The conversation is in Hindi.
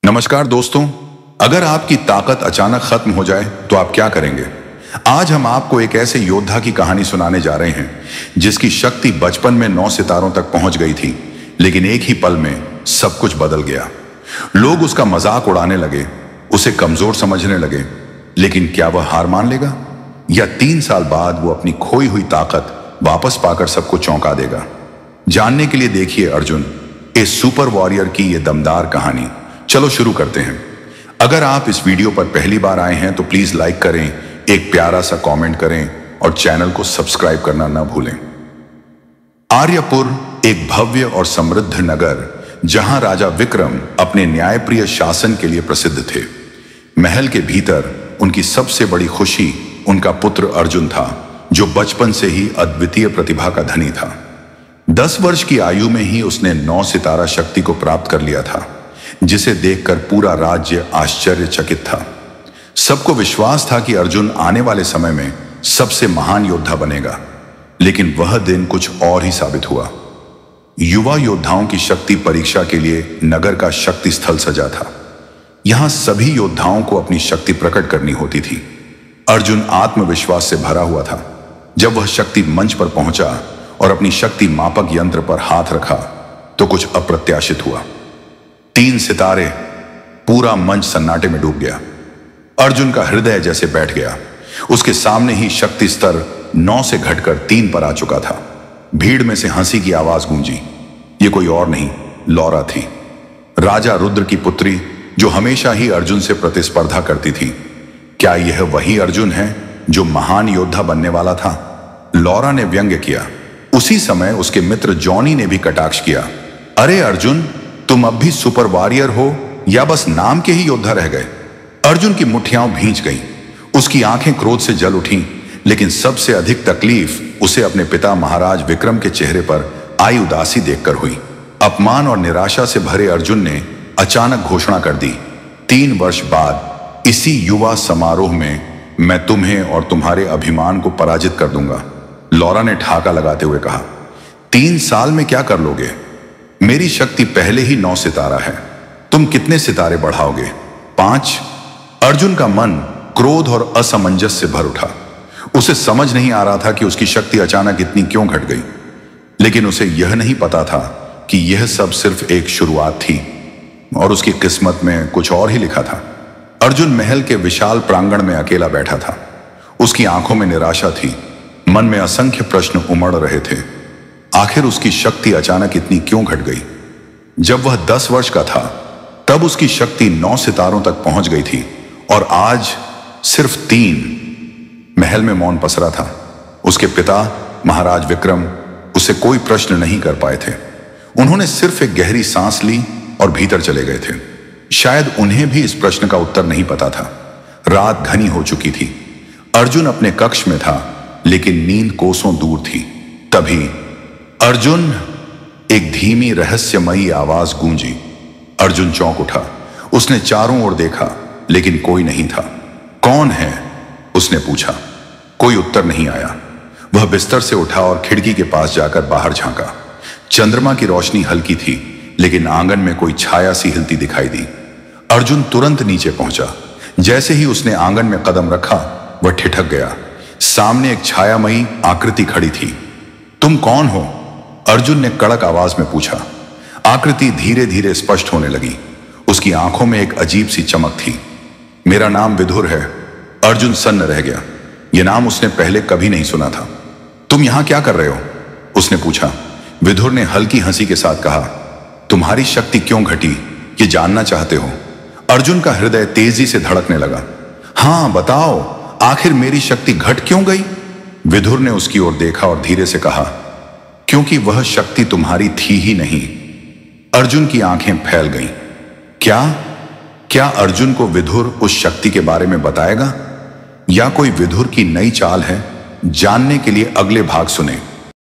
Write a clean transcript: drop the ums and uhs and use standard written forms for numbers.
नमस्कार दोस्तों, अगर आपकी ताकत अचानक खत्म हो जाए तो आप क्या करेंगे? आज हम आपको एक ऐसे योद्धा की कहानी सुनाने जा रहे हैं जिसकी शक्ति बचपन में 9 सितारों तक पहुंच गई थी, लेकिन एक ही पल में सब कुछ बदल गया। लोग उसका मजाक उड़ाने लगे, उसे कमजोर समझने लगे, लेकिन क्या वह हार मान लेगा या 3 साल बाद वो अपनी खोई हुई ताकत वापस पाकर सबको चौंका देगा? जानने के लिए देखिए अर्जुन, इस सुपर वॉरियर की ये दमदार कहानी। चलो शुरू करते हैं। अगर आप इस वीडियो पर पहली बार आए हैं तो प्लीज लाइक करें, एक प्यारा सा कमेंट करें और चैनल को सब्सक्राइब करना न भूलें। आर्यपुर एक भव्य और समृद्ध नगर जहां राजा विक्रम अपने न्यायप्रिय शासन के लिए प्रसिद्ध थे। महल के भीतर उनकी सबसे बड़ी खुशी उनका पुत्र अर्जुन था, जो बचपन से ही अद्वितीय प्रतिभा का धनी था। 10 वर्ष की आयु में ही उसने 9 सितारा शक्ति को प्राप्त कर लिया था, जिसे देखकर पूरा राज्य आश्चर्यचकित था। सबको विश्वास था कि अर्जुन आने वाले समय में सबसे महान योद्धा बनेगा, लेकिन वह दिन कुछ और ही साबित हुआ। युवा योद्धाओं की शक्ति परीक्षा के लिए नगर का शक्ति स्थल सजा था। यहां सभी योद्धाओं को अपनी शक्ति प्रकट करनी होती थी। अर्जुन आत्मविश्वास से भरा हुआ था। जब वह शक्ति मंच पर पहुंचा और अपनी शक्ति मापक यंत्र पर हाथ रखा तो कुछ अप्रत्याशित हुआ। 3 सितारे, पूरा मंच सन्नाटे में डूब गया। अर्जुन का हृदय जैसे बैठ गया। उसके सामने ही शक्ति स्तर 9 से घटकर 3 पर आ चुका था। भीड़ में से हंसी की आवाज गूंजी। ये कोई और नहीं, लौरा थी, राजा रुद्र की पुत्री, जो हमेशा ही अर्जुन से प्रतिस्पर्धा करती थी। क्या यह वही अर्जुन है जो महान योद्धा बनने वाला था? लौरा ने व्यंग्य किया। उसी समय उसके मित्र जॉनी ने भी कटाक्ष किया। अरे अर्जुन, तुम अब भी सुपर वॉरियर हो या बस नाम के ही योद्धा रह गए? अर्जुन की मुट्ठियां भींच गईं। उसकी आंखें क्रोध से जल उठीं, लेकिन सबसे अधिक तकलीफ उसे अपने पिता महाराज विक्रम के चेहरे पर आई उदासी देखकर हुई। अपमान और निराशा से भरे अर्जुन ने अचानक घोषणा कर दी, 3 वर्ष बाद इसी युवा समारोह में मैं तुम्हें और तुम्हारे अभिमान को पराजित कर दूंगा। लौरा ने ठाका लगाते हुए कहा, 3 साल में क्या कर लोगे? मेरी शक्ति पहले ही 9 सितारा है, तुम कितने सितारे बढ़ाओगे? 5? अर्जुन का मन क्रोध और असमंजस से भर उठा। उसे समझ नहीं आ रहा था कि उसकी शक्ति अचानक इतनी क्यों घट गई, लेकिन उसे यह नहीं पता था कि यह सब सिर्फ एक शुरुआत थी और उसकी किस्मत में कुछ और ही लिखा था। अर्जुन महल के विशाल प्रांगण में अकेला बैठा था। उसकी आंखों में निराशा थी, मन में असंख्य प्रश्न उमड़ रहे थे। आखिर उसकी शक्ति अचानक इतनी क्यों घट गई? जब वह 10 वर्ष का था तब उसकी शक्ति 9 सितारों तक पहुंच गई थी और आज सिर्फ 3। महल में मौन पसरा था। उसके पिता महाराज विक्रम उसे कोई प्रश्न नहीं कर पाए थे। उन्होंने सिर्फ एक गहरी सांस ली और भीतर चले गए थे। शायद उन्हें भी इस प्रश्न का उत्तर नहीं पता था। रात घनी हो चुकी थी। अर्जुन अपने कक्ष में था, लेकिन नींद कोसों दूर थी। तभी अर्जुन, एक धीमी रहस्यमयी आवाज गूंजी। अर्जुन चौंक उठा। उसने चारों ओर देखा, लेकिन कोई नहीं था। कौन है? उसने पूछा। कोई उत्तर नहीं आया। वह बिस्तर से उठा और खिड़की के पास जाकर बाहर झांका। चंद्रमा की रोशनी हल्की थी, लेकिन आंगन में कोई छाया सी हिलती दिखाई दी। अर्जुन तुरंत नीचे पहुंचा। जैसे ही उसने आंगन में कदम रखा, वह ठिठक गया। सामने एक छायामयी आकृति खड़ी थी। तुम कौन हो? अर्जुन ने कड़क आवाज में पूछा। आकृति धीरे धीरे स्पष्ट होने लगी। उसकी आंखों में एक अजीब सी चमक थी। मेरा नाम विदुर है। अर्जुन सन्न रह गया। यह नाम उसने पहले कभी नहीं सुना था। तुम यहां क्या कर रहे हो? उसने पूछा। विदुर ने हल्की हंसी के साथ कहा, तुम्हारी शक्ति क्यों घटी ये जानना चाहते हो? अर्जुन का हृदय तेजी से धड़कने लगा। हां बताओ, आखिर मेरी शक्ति घट क्यों गई? विदुर ने उसकी ओर देखा और धीरे से कहा, क्योंकि वह शक्ति तुम्हारी थी ही नहीं। अर्जुन की आंखें फैल गईं। क्या अर्जुन को विदुर उस शक्ति के बारे में बताएगा या कोई विदुर की नई चाल है? जानने के लिए अगले भाग सुने।